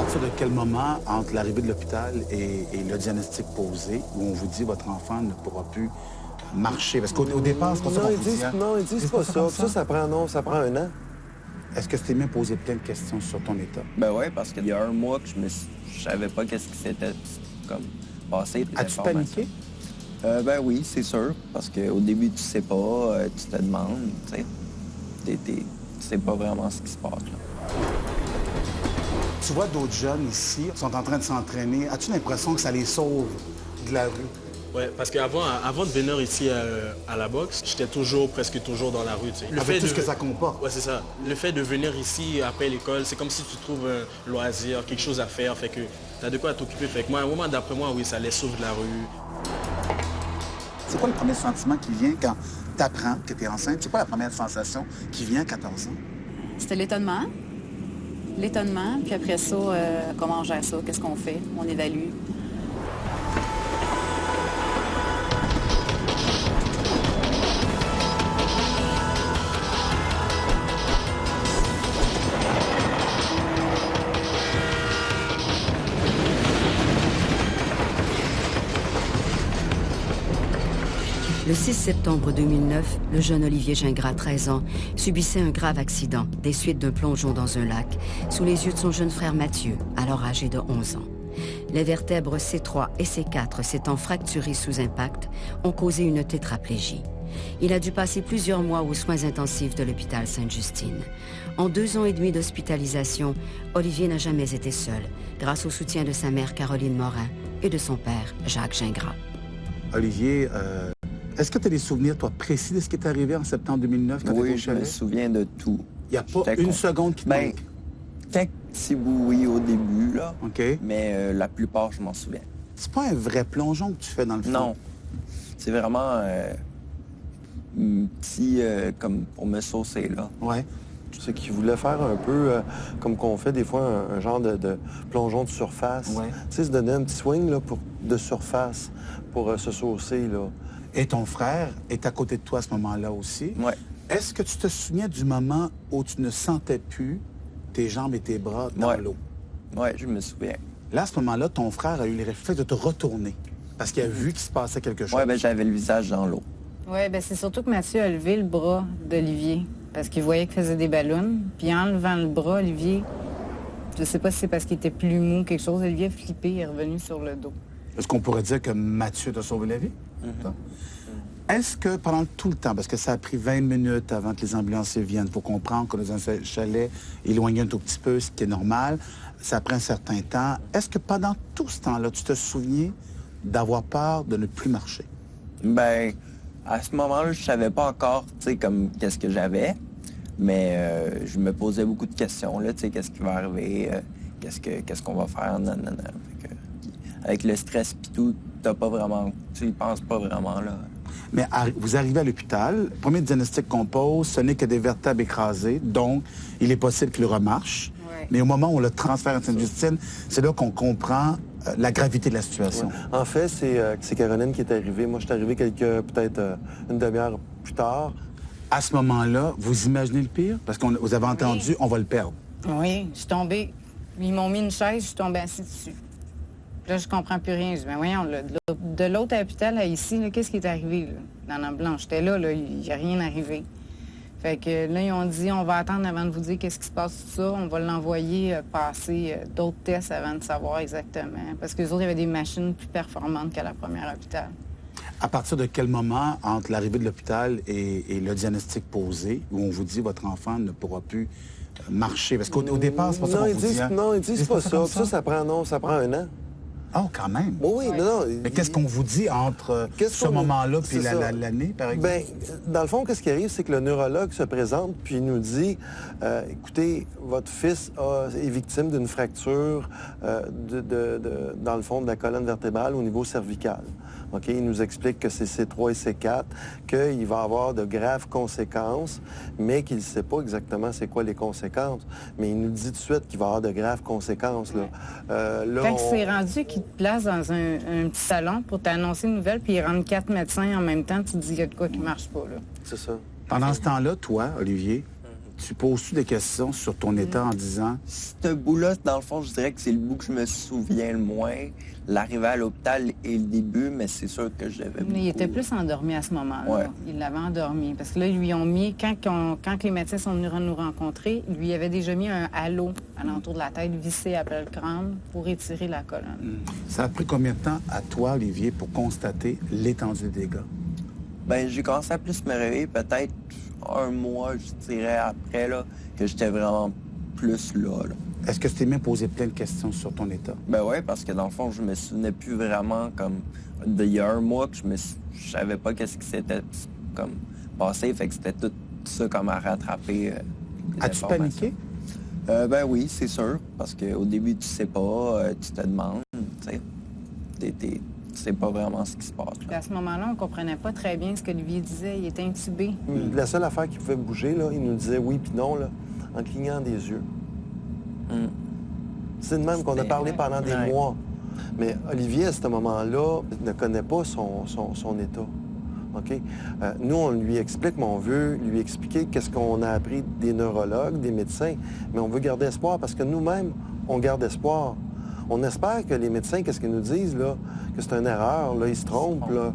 partir de quel moment, entre l'arrivée de l'hôpital et le diagnostic posé, où on vous dit votre enfant ne pourra plus marcher? Parce qu'au départ, c'est pas ça qu'on vous dit. Non, ils disent pas ça. Ça prend un an. Est-ce que tu t'es mis à poser plein de questions sur ton état? Ben oui, parce qu'il y a un mois que je savais pas qu'est-ce qui s'était comme passé. As-tu paniqué? Ben oui, c'est sûr. Parce qu'au début, tu sais pas, tu te demandes, tu sais. Tu sais pas vraiment ce qui se passe, là. Tu vois d'autres jeunes ici sont en train de s'entraîner. As-tu l'impression que ça les sauve de la rue? Oui, parce qu'avant de venir ici à la boxe, j'étais presque toujours dans la rue. Tu sais. Avec tout ce que ça comporte. Oui, c'est ça. Le fait de venir ici après l'école, c'est comme si tu trouves un loisir, quelque chose à faire. Fait que tu as de quoi t'occuper. Fait que moi, à un moment d'après moi, oui, ça les sauve de la rue. C'est quoi le premier sentiment qui vient quand tu apprends que tu es enceinte? C'est quoi la première sensation qui vient à 14 ans? C'était l'étonnement. L'étonnement, puis après ça, comment on gère ça, qu'est-ce qu'on fait, on évalue. Le 6 septembre 2009, le jeune Olivier Gingras, 13 ans, subissait un grave accident des suites d'un plongeon dans un lac, sous les yeux de son jeune frère Mathieu, alors âgé de 11 ans. Les vertèbres C3 et C4 s'étant fracturées sous impact, ont causé une tétraplégie. Il a dû passer plusieurs mois aux soins intensifs de l'hôpital Sainte-Justine. En 2 ans et demi d'hospitalisation, Olivier n'a jamais été seul, grâce au soutien de sa mère Caroline Morin et de son père Jacques Gingras. Olivier, est-ce que tu as des souvenirs, toi, précis de ce qui est arrivé en septembre 2009 quand tu étais au Oui, je chalet? me souviens de tout. Il n'y a pas une seconde qui te Ben, manque? quelques petits bouts, oui, au début, là. OK. Mais la plupart, je m'en souviens. C'est pas un vrai plongeon que tu fais dans le fond? Non. C'est vraiment un petit, comme pour me saucer, là. Ouais. C'est qu'ils voulaient faire un peu comme qu'on fait des fois, un genre de plongeon de surface. Ouais. Tu sais, se donner un petit swing là, de surface pour se saucer, là. Et ton frère est à côté de toi à ce moment-là aussi. Ouais. Est-ce que tu te souviens du moment où tu ne sentais plus tes jambes et tes bras dans l'eau? Oui, je me souviens. Là, à ce moment-là, ton frère a eu les réflexes de te retourner parce qu'il a vu qu'il se passait quelque chose. Oui, bien, j'avais le visage dans l'eau. Oui, bien c'est surtout que Mathieu a levé le bras d'Olivier parce qu'il voyait qu'il faisait des ballons. Puis en levant le bras, Olivier, je sais pas si c'est parce qu'il était plus mou ou quelque chose, Olivier a flippé et est revenu sur le dos. Est-ce qu'on pourrait dire que Mathieu t'a sauvé la vie? Est-ce que pendant tout le temps, parce que ça a pris 20 minutes avant que les ambulanciers viennent, il faut comprendre qu'on est dans un chalet éloigné un tout petit peu, ce qui est normal, ça prend un certain temps. Est-ce que pendant tout ce temps-là, tu te souviens d'avoir peur de ne plus marcher? Ben, à ce moment-là, je savais pas encore, tu sais, comme qu'est-ce que j'avais, mais je me posais beaucoup de questions, là, tu sais, qu'est-ce qui va arriver, qu'est-ce qu'on va faire, non. Fait que, avec le stress pis tout, t'as pas vraiment, tu y penses pas vraiment, là. Mais vous arrivez à l'hôpital, premier diagnostic qu'on pose, ce n'est que des vertèbres écrasées, donc il est possible qu'il remarche. Ouais. Mais au moment où on le transfère à Sainte-Justine, c'est là qu'on comprend la gravité de la situation. Ouais. En fait, c'est Caroline qui est arrivée. Moi, je suis arrivé peut-être une demi-heure plus tard. À ce moment-là, vous imaginez le pire? Parce que vous avez entendu, on va le perdre. Oui, je suis tombée. Ils m'ont mis une chaise, je suis tombée assise dessus. Puis là, je comprends plus rien. Je dis, ben voyons, là, de l'autre hôpital à ici, là, qu'est-ce qui est arrivé, là? Dans la blanche, j'étais là, il n'y a rien arrivé. Fait que là, ils ont dit, on va attendre avant de vous dire qu'est-ce qui se passe, tout ça. On va l'envoyer passer d'autres tests avant de savoir exactement. Parce que les autres, il y avait des machines plus performantes qu'à la première hôpital. À partir de quel moment, entre l'arrivée de l'hôpital et le diagnostic posé, où on vous dit votre enfant ne pourra plus marcher? Parce qu'au départ, c'est pas ça qu'on vous dit. Non, ils disent pas ça. Ça prend un an. Oh, quand même. Oui, non. Mais qu'est-ce qu'on vous dit entre ce moment-là puis l'année, par exemple? Bien, dans le fond, qu'est-ce qui arrive, c'est que le neurologue se présente puis il nous dit écoutez, votre fils est victime d'une fracture dans le fond de la colonne vertébrale au niveau cervical. OK? Il nous explique que c'est C3 et C4, qu'il va avoir de graves conséquences, mais qu'il ne sait pas exactement c'est quoi les conséquences. Mais il nous dit tout de suite qu'il va avoir de graves conséquences. Là. Quand il s'est rendu qu'il te place dans un petit salon pour t'annoncer une nouvelle, puis il rentre 4 médecins en même temps, tu te dis qu'il y a de quoi qui marche pas, là. C'est ça. Pendant ce temps-là, toi, Olivier, tu poses-tu des questions sur ton état en disant... Ce bout-là, dans le fond, je dirais que c'est le bout que je me souviens le moins. L'arrivée à l'hôpital et le début, mais c'est sûr que je l'avais Mais il était plus endormi à ce moment-là. Ouais. Il l'avait endormi. Parce que là, ils lui ont mis, quand les médecins sont venus nous rencontrer, il lui avait déjà mis un halo à l'entour de la tête, vissé après le crâne, pour étirer la colonne. Ça a pris combien de temps à toi, Olivier, pour constater l'étendue des dégâts? Ben, j'ai commencé à plus me réveiller peut-être 1 mois, je dirais, après, là, que j'étais vraiment plus là. Est-ce que tu t'es mis à poser plein de questions sur ton état? Ben ouais, parce que dans le fond, je me souvenais plus vraiment comme d'il y a 1 mois que je savais pas qu'est-ce qui s'était comme passé, fait que c'était tout ça comme à rattraper. As-tu paniqué? Ben oui, c'est sûr, parce qu'au début, tu sais pas, tu te demandes, tu sais, tu sais pas vraiment ce qui se passe. Puis Là. à ce moment-là, on comprenait pas très bien ce que Olivier disait. Il était intubé. La seule affaire qui pouvait bouger, là, il nous disait oui puis non, là, en clignant des yeux. C'est de même qu'on a parlé pendant des Ouais. mois. Mais Olivier, à ce moment-là, ne connaît pas son état. OK? Nous, on lui explique, mais on veut lui expliquer qu'est-ce qu'on a appris des neurologues, des médecins. Mais on veut garder espoir parce que nous-mêmes, on garde espoir. On espère que les médecins, qu'est-ce qu'ils nous disent, là? Que c'est une erreur, là, ils se trompent, là.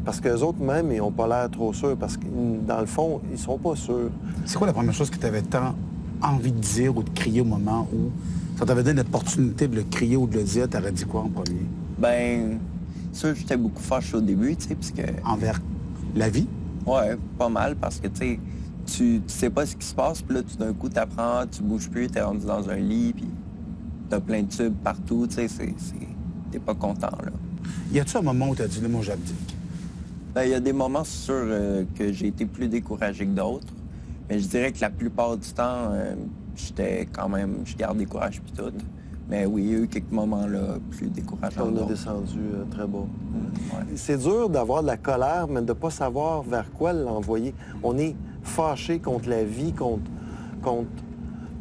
Parce qu'eux autres, même, ils n'ont pas l'air trop sûrs. Parce que, dans le fond, ils sont pas sûrs. C'est quoi la première chose que tu avais tant envie de dire ou de crier au moment où ça t'avait donné l'opportunité de le crier ou de le dire? T'aurais dit quoi en premier? Ben, ça, j'étais beaucoup fâché au début, tu sais, parce que... Envers la vie? Ouais, pas mal, parce que, tu sais, tu sais pas ce qui se passe, puis là, tout d'un coup, t'apprends, tu bouges plus, t'es rendu dans un lit, puis t'as plein de tubes partout, tu sais, t'es pas content, là. Y a-tu un moment où t'as dit, là, moi, j'abdique? Ben, il y a des moments, c'est sûr, que j'ai été plus découragé que d'autres, mais je dirais que la plupart du temps, j'étais quand même, je gardais courage puis tout. Mais oui, il y a eu quelques moments là, plus décourageants. On a d'autres. descendu très bas. Ouais. C'est dur d'avoir de la colère, mais de ne pas savoir vers quoi l'envoyer. On est fâché contre la vie, contre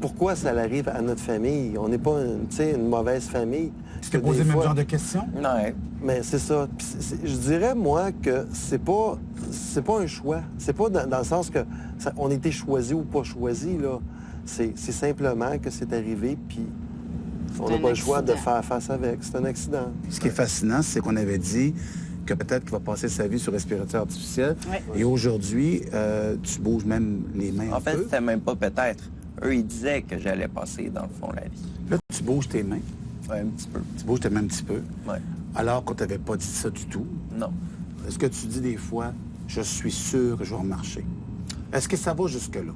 pourquoi ça arrive à notre famille. On n'est pas une mauvaise famille. Tu t'es Que posé des le même fois- genre de questions? Ouais. Mais c'est ça. Puis je dirais, moi, que c'est pas un choix. C'est pas dans le sens que on a été choisi ou pas choisi, là. C'est simplement que c'est arrivé, puis on n'a un pas le choix de accident. faire face avec. C'est un accident. Ce qui est fascinant, c'est qu'on avait dit que peut-être qu'il va passer sa vie sur respirateur artificiel. Ouais. Et aujourd'hui, tu bouges même les mains En un fait, peu. c'était même pas peut-être. Eux, ils disaient que j'allais passer, dans le fond, la vie. Là, tu bouges tes mains. Ouais, un petit peu. Tu bouges tes mains un petit peu. Ouais. Alors qu'on t'avait pas dit ça du tout. Non. Est-ce que tu dis des fois, je suis sûr que je vais remarcher? Est-ce que ça va jusque-là?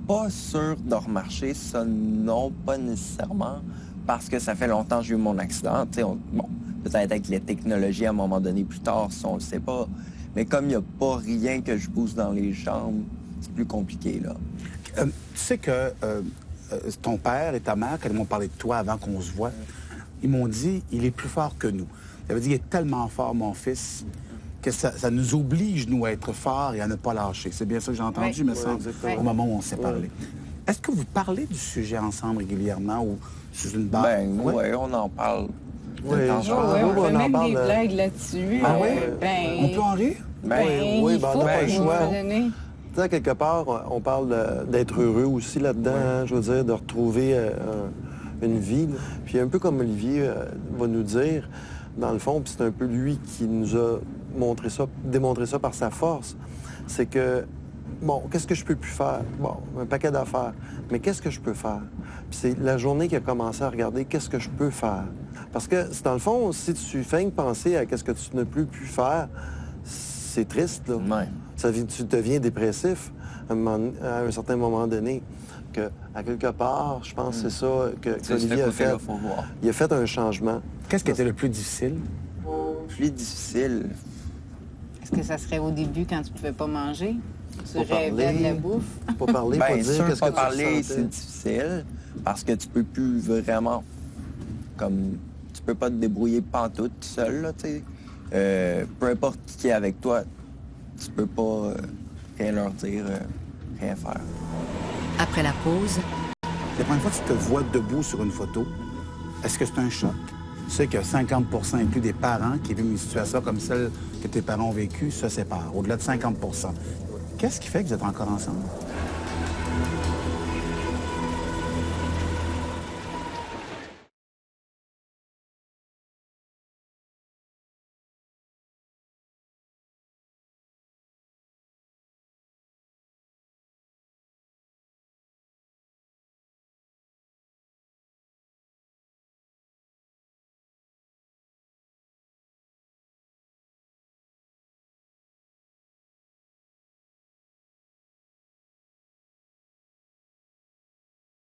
Pas sûr de remarcher, ça, non, pas nécessairement, parce que ça fait longtemps que j'ai eu mon accident. Tu sais, bon, peut-être avec les technologies, à un moment donné, plus tard, si on le sait pas. Mais comme il n'y a pas rien que je pousse dans les jambes, c'est plus compliqué, là. Tu sais que ton père et ta mère, quand ils m'ont parlé de toi avant qu'on se voit, ils m'ont dit, il est plus fort que nous. Ça veut dire, il est tellement fort, mon fils, que ça nous oblige, nous, à être forts et à ne pas lâcher. C'est bien ça que j'ai entendu, Oui. me semble, exactement. au moment où on s'est parlé. Est-ce que vous parlez du sujet ensemble régulièrement ou sous une barre? Ben, Ouais. ouais, on en parle. Oui, de temps en je- temps. Oh, ouais, oui, on on fait en même parle, des blagues là-dessus. Ah ouais? Ben, On peut en rire? Ben, oui, il ben, on faut n'a pas le à un choix. moment donné. Tu sais, quelque part, on parle d'être heureux aussi là-dedans, hein, je veux dire, de retrouver une vie. Là. Puis un peu comme Olivier va nous dire, dans le fond, puis c'est un peu lui qui nous a démontré ça par sa force, c'est que, bon, qu'est-ce que je peux plus faire? Bon, un paquet d'affaires. Mais qu'est-ce que je peux faire? Puis c'est la journée qu'il a commencé à regarder qu'est-ce que je peux faire. Parce que, dans le fond, si tu feignes penser à qu'est-ce que tu ne peux plus faire, c'est triste, là. Ouais. Tu deviens dépressif à un certain moment donné. Que, à quelque part, je pense que c'est ça que C'est ce qu'Olivier a fait. côté-là, faut voir. Il a fait un changement. Qu'est-ce qui était le plus difficile? Plus difficile. Est-ce que ça serait au début quand tu ne pouvais pas manger? Tu Pas rêvais parler. de la bouffe? Pas parler, pas Ben, dire sûr, qu'est-ce que pas tu parler, ressentais. c'est difficile, parce que tu peux plus vraiment, comme, tu peux pas te débrouiller pantoute tout seul, là, tu sais. Peu importe qui est avec toi, tu peux pas rien leur dire, rien faire. Après la pause, La première fois que tu te vois debout sur une photo, est-ce que c'est un choc? Tu sais que 50 inclus des parents qui vivent une situation comme celle que tes parents ont vécue se séparent, au-delà de 50 Qu'est-ce qui fait que vous êtes encore ensemble?